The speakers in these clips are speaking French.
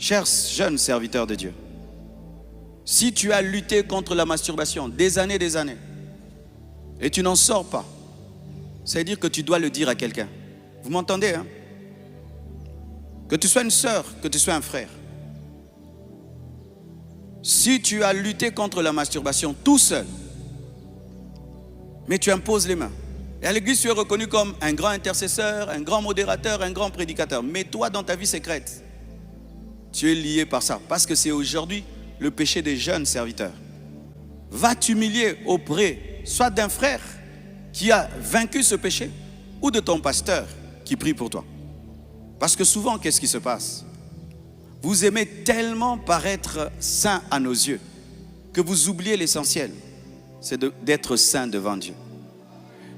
Chers jeunes serviteurs de Dieu, si tu as lutté contre la masturbation des années, et tu n'en sors pas, ça veut dire que tu dois le dire à quelqu'un. Vous m'entendez, hein? Que tu sois une sœur, que tu sois un frère. Si tu as lutté contre la masturbation tout seul, mais tu imposes les mains, et à l'église tu es reconnu comme un grand intercesseur, un grand modérateur, un grand prédicateur, mais toi dans ta vie secrète, tu es lié par ça, parce que c'est aujourd'hui le péché des jeunes serviteurs. Va t'humilier auprès soit d'un frère qui a vaincu ce péché, ou de ton pasteur qui prie pour toi. Parce que souvent, qu'est-ce qui se passe? Vous aimez tellement paraître saint à nos yeux que vous oubliez l'essentiel, c'est d'être saint devant Dieu.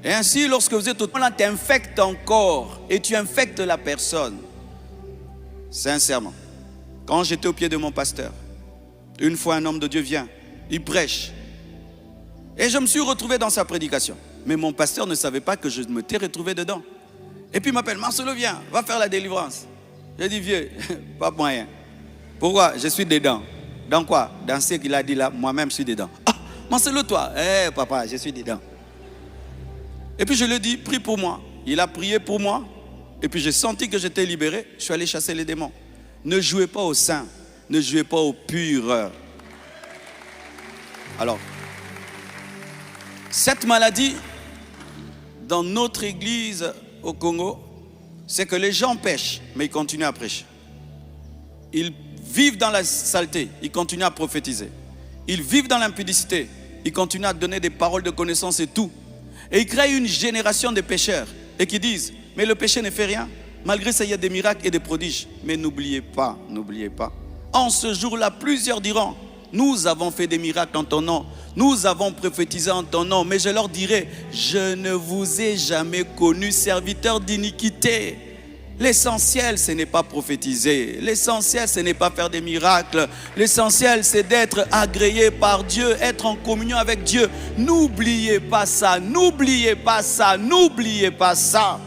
Et ainsi, lorsque vous êtes au temps là, tu infectes encore et tu infectes la personne. Sincèrement, quand j'étais au pied de mon pasteur, une fois un homme de Dieu vient, il prêche. Et je me suis retrouvé dans sa prédication. Mais mon pasteur ne savait pas que je m'étais retrouvé dedans. Et puis il m'appelle, Marcelo, viens, va faire la délivrance. J'ai dit, vieux, pas moyen. Pourquoi? Je suis dedans. Dans quoi? Dans ce qu'il a dit là, moi-même je suis dedans. Ah, Marcelo, toi? Papa, je suis dedans. Et puis je lui ai dit, prie pour moi. Il a prié pour moi. Et puis j'ai senti que j'étais libéré. Je suis allé chasser les démons. Ne jouez pas au saint. Ne jouez pas au pur. Alors, cette maladie, dans notre église au Congo, c'est que les gens pêchent, mais ils continuent à prêcher. Ils vivent dans la saleté, ils continuent à prophétiser. Ils vivent dans l'impudicité, ils continuent à donner des paroles de connaissance et tout. Et ils créent une génération de pécheurs et qui disent, mais le péché ne fait rien. Malgré ça, il y a des miracles et des prodiges. Mais n'oubliez pas, en ce jour-là, plusieurs diront, nous avons fait des miracles en ton nom, nous avons prophétisé en ton nom, mais je leur dirai, je ne vous ai jamais connu serviteurs d'iniquité. L'essentiel, ce n'est pas prophétiser, l'essentiel, ce n'est pas faire des miracles, l'essentiel, c'est d'être agréé par Dieu, être en communion avec Dieu. N'oubliez pas ça, n'oubliez pas ça, n'oubliez pas ça.